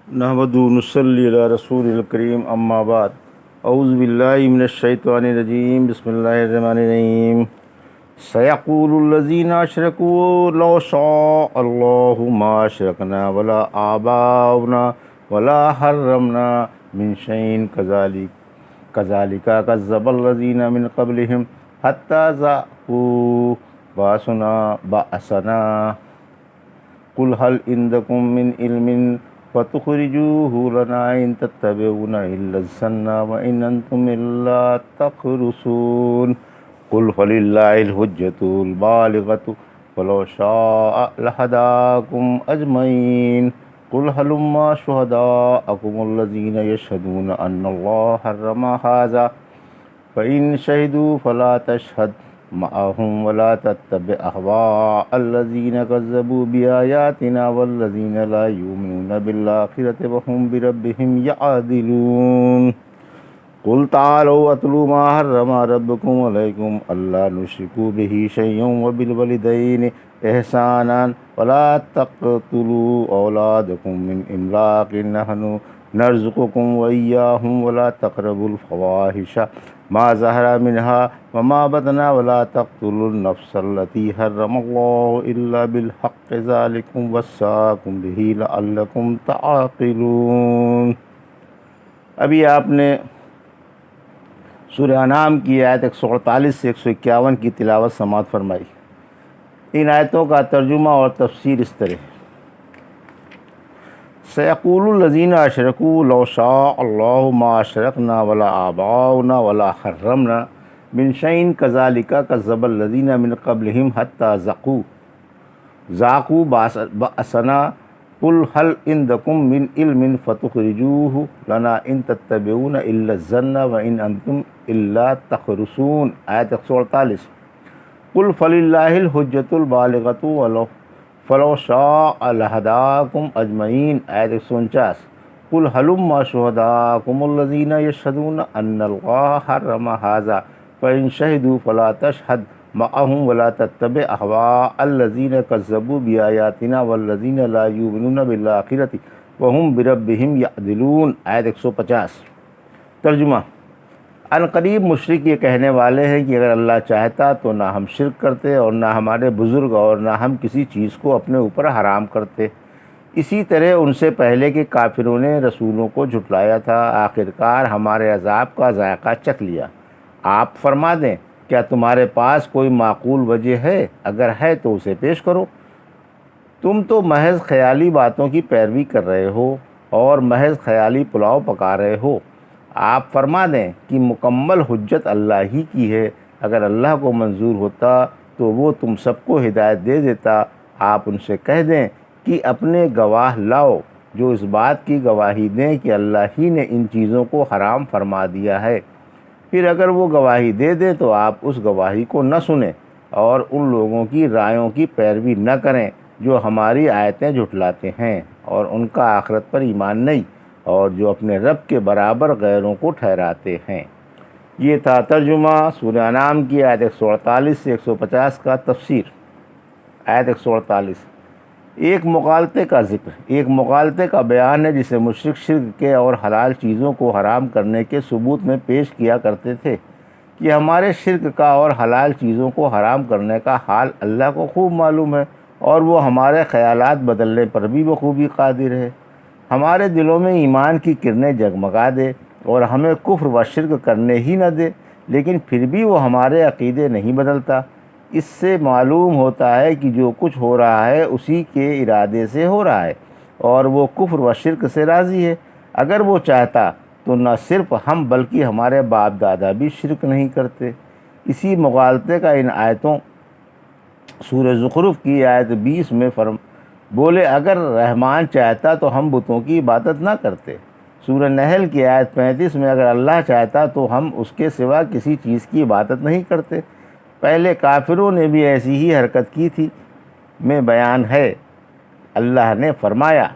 نحمد نصلی علی رسول الکریم اما بعد اعوذ باللہ من الشیطان الرجیم بسم اللہ الرحمن الرحیم سیقول الذین اشرکوا لو شاء اللہ ما اشرکنا ولا آباؤنا ولا حرمنا من شیء کذالک کذب الذین من قبلہم حتی ذاقوا بأسنا قل هل عندکم من علم فتخرجوه لنا إن تتبعون إلا الظن وإن أنتم إلا تخرصون قل فلله الحجة البالغة ولو شاء لهداكم أجمعين قل هلم شهداءكم الذين يشهدون أن الله حرم هذا فإن شهدوا فلا تشهد معهم ولا تتبع أهواء الذين كذبوا بآياتنا والذين لا يؤمنون بالآخرة وهم بربهم يعدلون قل تعالوا أتلوا ما حرم ربكم عليكم ألا نشركوا به شيئا وبالوالدين إحسانا ولا تقتلوا أولادكم من إملاق نحن نرزقكم وإياهم ولا تقربوا الفواحش ما ظهر منها وما بطن ولا تقتلوا النفس التي حرم الله إلا بالحق ذلكم وصاكم به لعلكم تعقلون۔ ابھی آپ نے سورہ انعام کی آیت 148 سے 151 کی تلاوت سماعت فرمائی۔ ان آیتوں کا ترجمہ اور تفسیر اس طرح: سیقول الذین اشرکوا لو شاء اللہ ما اشرکنا ولا آباؤنا ولا حرمنا من شیء کذالک کذب الذین من قبلہم حتی ذاقوا بأسنا قل هل عندکم من علم فتخرجوه لنا ان تتبعون الا الظن وان انتم الا تخرصون۔ آیت 148: قل فللہ الحجۃ البالغۃ فلو شاء لہداکم اجمعین۔ آیت 149: قل ہلم شہداءکم الذین یشہدون ان اللہ حرم ھذا فإن شہدوا فلا تشہد معہم ولا تتبع اہواء الذین کذبوا بآیاتنا والذین لا یؤمنون بالآخرۃ وہم بربہم یعدلون۔ آیت 150۔ ترجمہ: ان قریب مشرک یہ کہنے والے ہیں کہ اگر اللہ چاہتا تو نہ ہم شرک کرتے اور نہ ہمارے بزرگ اور نہ ہم کسی چیز کو اپنے اوپر حرام کرتے۔ اسی طرح ان سے پہلے کے کافروں نے رسولوں کو جھٹلایا تھا، آخرکار ہمارے عذاب کا ذائقہ چکھ لیا۔ آپ فرما دیں کیا تمہارے پاس کوئی معقول وجہ ہے؟ اگر ہے تو اسے پیش کرو۔ تم تو محض خیالی باتوں کی پیروی کر رہے ہو اور محض خیالی پلاؤ پکا رہے ہو۔ آپ فرما دیں کہ مکمل حجت اللہ ہی کی ہے، اگر اللہ کو منظور ہوتا تو وہ تم سب کو ہدایت دے دیتا۔ آپ ان سے کہہ دیں کہ اپنے گواہ لاؤ جو اس بات کی گواہی دیں کہ اللہ ہی نے ان چیزوں کو حرام فرما دیا ہے۔ پھر اگر وہ گواہی دے دیں تو آپ اس گواہی کو نہ سنیں اور ان لوگوں کی رائوں کی پیروی نہ کریں جو ہماری آیتیں جھٹلاتے ہیں اور ان کا آخرت پر ایمان نہیں، اور جو اپنے رب کے برابر غیروں کو ٹھہراتے ہیں۔ یہ تھا ترجمہ سورہ انعام کی آیت 148 سے 150 کا تفسیر۔ آیت 148: ایک مغالطے کا ذکر، ایک مغالطے کا بیان ہے جسے مشرک شرک کے اور حلال چیزوں کو حرام کرنے کے ثبوت میں پیش کیا کرتے تھے کہ ہمارے شرک کا اور حلال چیزوں کو حرام کرنے کا حال اللہ کو خوب معلوم ہے اور وہ ہمارے خیالات بدلنے پر بھی بخوبی قادر ہے۔ ہمارے دلوں میں ایمان کی کرنیں جگمگا دے اور ہمیں کفر و شرک کرنے ہی نہ دے، لیکن پھر بھی وہ ہمارے عقیدے نہیں بدلتا۔ اس سے معلوم ہوتا ہے کہ جو کچھ ہو رہا ہے اسی کے ارادے سے ہو رہا ہے اور وہ کفر و شرک سے راضی ہے۔ اگر وہ چاہتا تو نہ صرف ہم بلکہ ہمارے باپ دادا بھی شرک نہیں کرتے۔ اسی مغالطے کا ان آیتوں سورہ زخرف کی آیت 20 میں بولے اگر رحمان چاہتا تو ہم بتوں کی عبادت نہ کرتے۔ سورہ نحل کی آیت 35 میں اگر اللہ چاہتا تو ہم اس کے سوا کسی چیز کی عبادت نہیں کرتے۔ پہلے کافروں نے بھی ایسی ہی حرکت کی تھی میں بیان ہے۔ اللہ نے فرمایا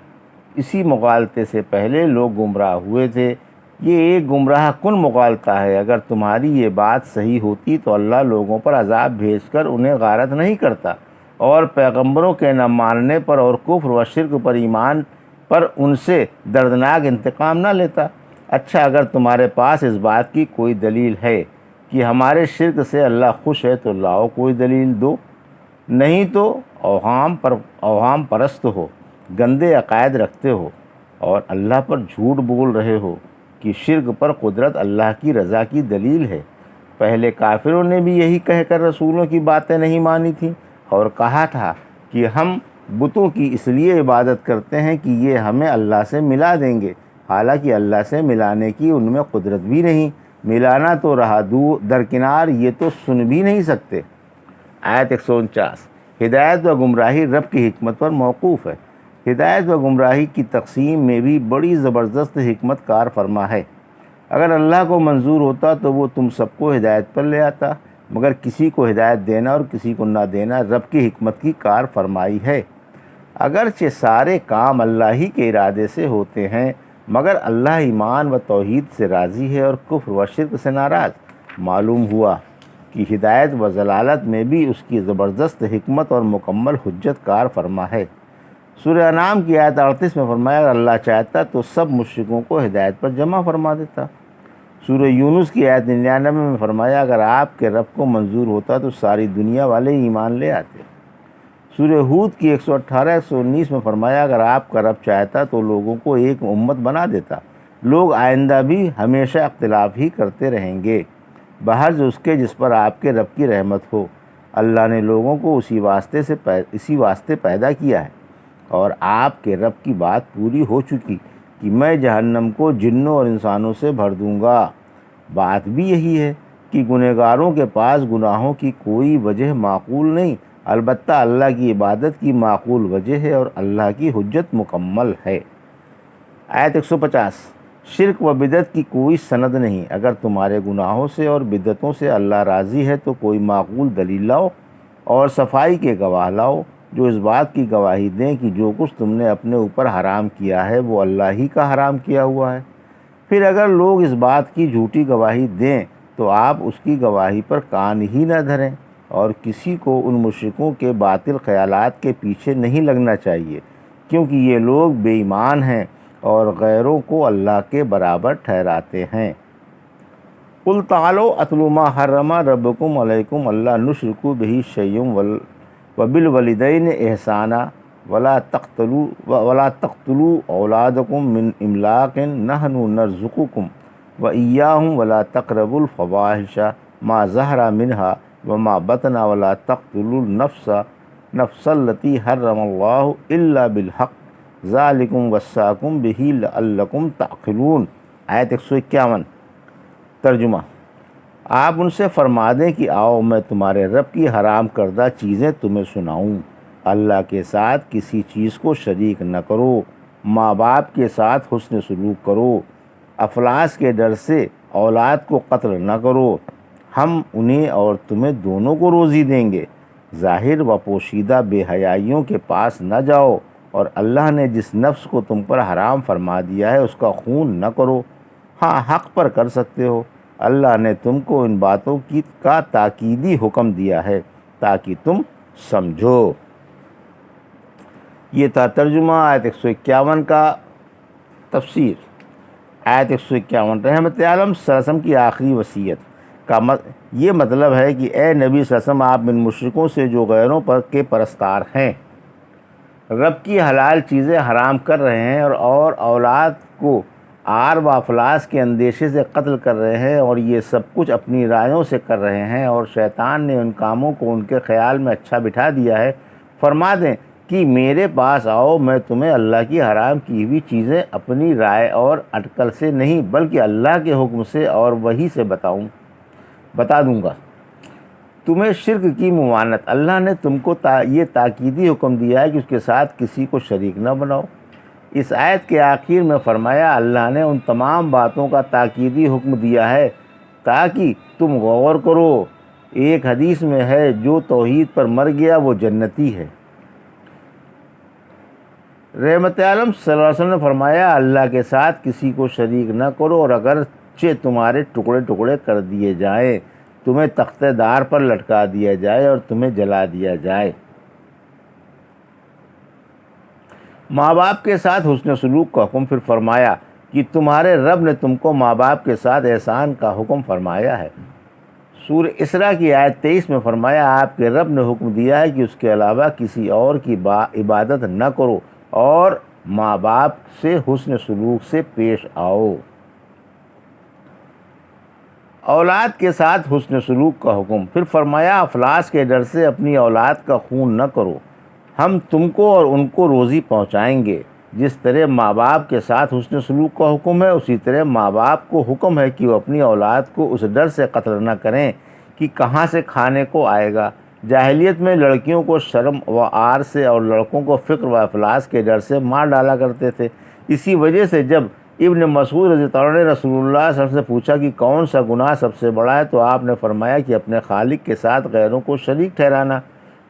اسی مغالطے سے پہلے لوگ گمراہ ہوئے تھے۔ یہ ایک گمراہ کن مغالطہ ہے۔ اگر تمہاری یہ بات صحیح ہوتی تو اللہ لوگوں پر عذاب بھیج کر انہیں غارت نہیں کرتا، اور پیغمبروں کے نہ ماننے پر اور کفر و شرک پر ایمان پر ان سے دردناک انتقام نہ لیتا۔ اچھا، اگر تمہارے پاس اس بات کی کوئی دلیل ہے کہ ہمارے شرک سے اللہ خوش ہے تو لاؤ کوئی دلیل دو، نہیں تو اوہام پرست ہو، گندے عقائد رکھتے ہو اور اللہ پر جھوٹ بول رہے ہو کہ شرک پر قدرت اللہ کی رضا کی دلیل ہے۔ پہلے کافروں نے بھی یہی کہہ کر رسولوں کی باتیں نہیں مانی تھیں اور کہا تھا کہ ہم بتوں کی اس لیے عبادت کرتے ہیں کہ یہ ہمیں اللہ سے ملا دیں گے، حالانکہ اللہ سے ملانے کی ان میں قدرت بھی نہیں، ملانا تو رہا درکنار یہ تو سن بھی نہیں سکتے۔ آیت 149۔ ہدایت و گمراہی رب کی حکمت پر موقوف ہے۔ ہدایت و گمراہی کی تقسیم میں بھی بڑی زبردست حکمت کار فرما ہے۔ اگر اللہ کو منظور ہوتا تو وہ تم سب کو ہدایت پر لے آتا، مگر کسی کو ہدایت دینا اور کسی کو نہ دینا رب کی حکمت کی کار فرمائی ہے۔ اگرچہ سارے کام اللہ ہی کے ارادے سے ہوتے ہیں، مگر اللہ ایمان و توحید سے راضی ہے اور کفر و شرک سے ناراض۔ معلوم ہوا کہ ہدایت و ضلالت میں بھی اس کی زبردست حکمت اور مکمل حجت کار فرما ہے۔ سورہ انعام کی آیت 38 میں فرمایا، اگر اللہ چاہتا تو سب مشرکوں کو ہدایت پر جمع فرما دیتا۔ سورہ یونس کی آیت 99 میں فرمایا، اگر آپ کے رب کو منظور ہوتا تو ساری دنیا والے ایمان لے آتے۔ سورہ ہود کی 118-119 میں فرمایا، اگر آپ کا رب چاہتا تو لوگوں کو ایک امت بنا دیتا، لوگ آئندہ بھی ہمیشہ اختلاف ہی کرتے رہیں گے، بحرز اس کے جس پر آپ کے رب کی رحمت ہو۔ اللہ نے لوگوں کو اسی واسطے پیدا کیا ہے اور آپ کے رب کی بات پوری ہو چکی کہ میں جہنم کو جنوں اور انسانوں سے بھر دوں گا۔ بات بھی یہی ہے کہ گنہگاروں کے پاس گناہوں کی کوئی وجہ معقول نہیں، البتہ اللہ کی عبادت کی معقول وجہ ہے اور اللہ کی حجت مکمل ہے۔ آیت 150۔ شرک و بدعت کی کوئی سند نہیں، اگر تمہارے گناہوں سے اور بدعتوں سے اللہ راضی ہے تو کوئی معقول دلیل لاؤ اور صفائی کے گواہ لاؤ جو اس بات کی گواہی دیں کہ جو کچھ تم نے اپنے اوپر حرام کیا ہے وہ اللہ ہی کا حرام کیا ہوا ہے۔ پھر اگر لوگ اس بات کی جھوٹی گواہی دیں تو آپ اس کی گواہی پر کان ہی نہ دھریں، اور کسی کو ان مشرکوں کے باطل خیالات کے پیچھے نہیں لگنا چاہیے، کیونکہ یہ لوگ بے ایمان ہیں اور غیروں کو اللہ کے برابر ٹھہراتے ہیں۔ قل تعالوا اتل ما حرم ربکم علیکم الا نشرکوا بہ شیئا وبالوالدین احسانا ولا تقتلوا اولادکم من املاق نحن نرزقکم وإیاہم ولا تقربوا الفواحش ما ظہر منہا وما بطن ولا تقتلوا النفس التي حرم اللہ الا بالحق ذالکم وصاکم بہ لعلکم تعقلون۔ آیت 151۔ ترجمہ۔ آپ ان سے فرما دیں کہ آؤ میں تمہارے رب کی حرام کردہ چیزیں تمہیں سناؤں۔ اللہ کے ساتھ کسی چیز کو شریک نہ کرو، ماں باپ کے ساتھ حسن سلوک کرو، افلاس کے ڈر سے اولاد کو قتل نہ کرو، ہم انہیں اور تمہیں دونوں کو روزی دیں گے، ظاہر و پوشیدہ بے حیائیوں کے پاس نہ جاؤ، اور اللہ نے جس نفس کو تم پر حرام فرما دیا ہے اس کا خون نہ کرو، ہاں حق پر کر سکتے ہو۔ اللہ نے تم کو ان باتوں کا تاکیدی حکم دیا ہے تاکہ تم سمجھو۔ یہ تھا ترجمہ آیت 151 کا۔ تفسیر۔ آیت 151۔ رحمت عالم صلی اللہ علیہ وسلم کی آخری وصیت کا یہ مطلب ہے کہ اے نبی صلی اللہ علیہ وسلم، آپ ان مشرکوں سے جو غیروں پر کے پرستار ہیں، رب کی حلال چیزیں حرام کر رہے ہیں اور اولاد کو آر و افلاس کے اندیشے سے قتل کر رہے ہیں، اور یہ سب کچھ اپنی رائوں سے کر رہے ہیں اور شیطان نے ان کاموں کو ان کے خیال میں اچھا بٹھا دیا ہے، فرما دیں کہ میرے پاس آؤ، میں تمہیں اللہ کی حرام کی ہوئی چیزیں اپنی رائے اور اٹکل سے نہیں بلکہ اللہ کے حکم سے اور وحی سے بتا دوں گا۔ تمہیں شرک کی ممانعت، اللہ نے تم کو یہ تاکیدی حکم دیا ہے کہ اس کے ساتھ کسی کو شریک نہ بناؤ۔ اس آیت کے آخر میں فرمایا اللہ نے ان تمام باتوں کا تاکیدی حکم دیا ہے تاکہ تم غور کرو۔ ایک حدیث میں ہے، جو توحید پر مر گیا وہ جنتی ہے۔ رحمت عالم صلی اللہ علیہ وسلم نے فرمایا، اللہ کے ساتھ کسی کو شریک نہ کرو، اور اگرچہ تمہارے ٹکڑے ٹکڑے کر دیے جائیں، تمہیں تختے دار پر لٹکا دیا جائے اور تمہیں جلا دیا جائے۔ ماں باپ کے ساتھ حسن سلوک کا حکم، پھر فرمایا کہ تمہارے رب نے تم کو ماں باپ کے ساتھ احسان کا حکم فرمایا ہے۔ سورہ اسراء کی آیت 23 میں فرمایا آپ کے رب نے حکم دیا ہے کہ اس کے علاوہ کسی اور کی عبادت نہ کرو اور ماں باپ سے حسن سلوک سے پیش آؤ۔ اولاد کے ساتھ حسن سلوک کا حکم، پھر فرمایا افلاس کے ڈر سے اپنی اولاد کا خون نہ کرو، ہم تم کو اور ان کو روزی پہنچائیں گے۔ جس طرح ماں باپ کے ساتھ حسن سلوک کا حکم ہے، اسی طرح ماں باپ کو حکم ہے کہ وہ اپنی اولاد کو اس ڈر سے قتل نہ کریں کہ کہاں سے کھانے کو آئے گا۔ جاہلیت میں لڑکیوں کو شرم و عار سے اور لڑکوں کو فقر و افلاس کے ڈر سے مار ڈالا کرتے تھے۔ اسی وجہ سے جب ابن مسعود رضی اللہ عنہ نے رسول اللہ صلی اللہ علیہ وسلم سے پوچھا کہ کون سا گناہ سب سے بڑا ہے، تو آپ نے فرمایا کہ اپنے خالق کے ساتھ غیروں کو شریک ٹھہرانا۔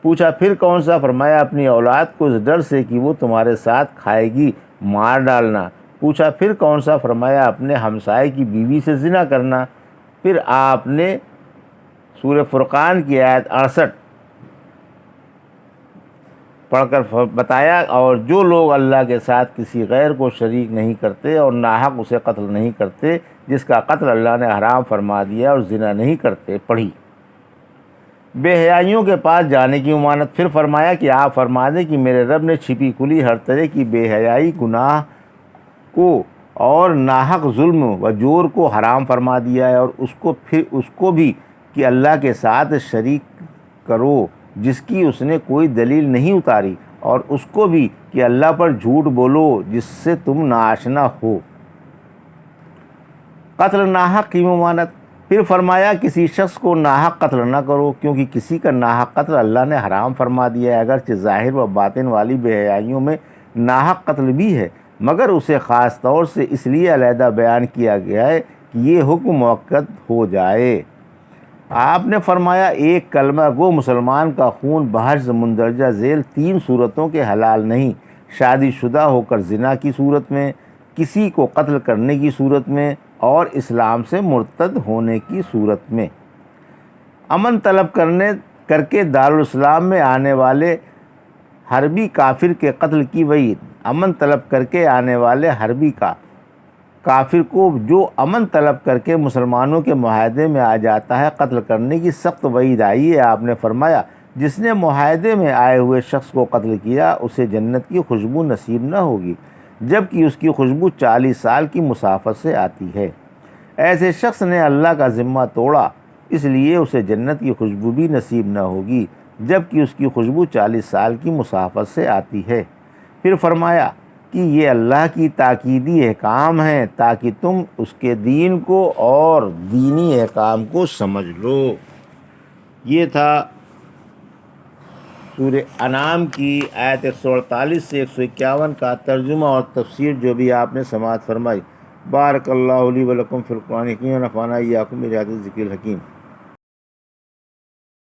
پوچھا پھر کون سا؟ فرمایا اپنی اولاد کو اس ڈر سے کہ وہ تمہارے ساتھ کھائے گی مار ڈالنا۔ پوچھا پھر کون سا؟ فرمایا اپنے ہمسائے کی بیوی سے زنا کرنا۔ پھر آپ نے سورہ فرقان کی آیت 68 پڑھ کر بتایا، اور جو لوگ اللہ کے ساتھ کسی غیر کو شریک نہیں کرتے اور ناحق اسے قتل نہیں کرتے جس کا قتل اللہ نے حرام فرما دیا، اور زنا نہیں کرتے، پڑھی۔ بے حیائیوں کے پاس جانے کی ممانعت، پھر فرمایا کہ آپ فرما دیں کہ میرے رب نے چھپی کھلی ہر طرح کی بے حیائی، گناہ کو اور ناحق ظلم و جور کو حرام فرما دیا ہے، اور اس کو بھی کہ اللہ کے ساتھ شریک کرو جس کی اس نے کوئی دلیل نہیں اتاری، اور اس کو بھی کہ اللہ پر جھوٹ بولو جس سے تم ناآشنا ہو۔ قتل ناحق کی ممانعت، پھر فرمایا کسی شخص کو ناحق قتل نہ کرو، کیونکہ کسی کا ناحق قتل اللہ نے حرام فرما دیا ہے۔ اگرچہ ظاہر و باطن والی بے حیائیوں میں ناحق قتل بھی ہے، مگر اسے خاص طور سے اس لیے علیحدہ بیان کیا گیا ہے کہ یہ حکم مؤکد ہو جائے۔ آپ نے فرمایا ایک کلمہ گو مسلمان کا خون بحث مندرجہ ذیل 3 صورتوں کے حلال نہیں: شادی شدہ ہو کر زنا کی صورت میں، کسی کو قتل کرنے کی صورت میں، اور اسلام سے مرتد ہونے کی صورت میں۔ امن طلب کر کے دارالاسلام میں آنے والے حربی کافر کے قتل کی وعید، امن طلب کر کے آنے والے حربی کافر کو جو امن طلب کر کے مسلمانوں کے معاہدے میں آ جاتا ہے قتل کرنے کی سخت وعید آئی ہے۔ آپ نے فرمایا جس نے معاہدے میں آئے ہوئے شخص کو قتل کیا اسے جنت کی خوشبو نصیب نہ ہوگی جبکہ اس کی خوشبو 40 سال کی مسافت سے آتی ہے۔ ایسے شخص نے اللہ کا ذمہ توڑا، اس لیے اسے جنت کی خوشبو بھی نصیب نہ ہوگی جبکہ اس کی خوشبو 40 سال کی مسافت سے آتی ہے۔ پھر فرمایا کہ یہ اللہ کی تاکیدی احکام ہیں تاکہ تم اس کے دین کو اور دینی احکام کو سمجھ لو۔ یہ تھا سورہ انعام کی آیت 148 سے 151 کا ترجمہ اور تفسیر جو بھی آپ نے سماعت فرمائی۔ بارک اللہ لی و لکم فی القرآن الحکیم ونفعنی وایاکم بآیات الذکر الحکیم۔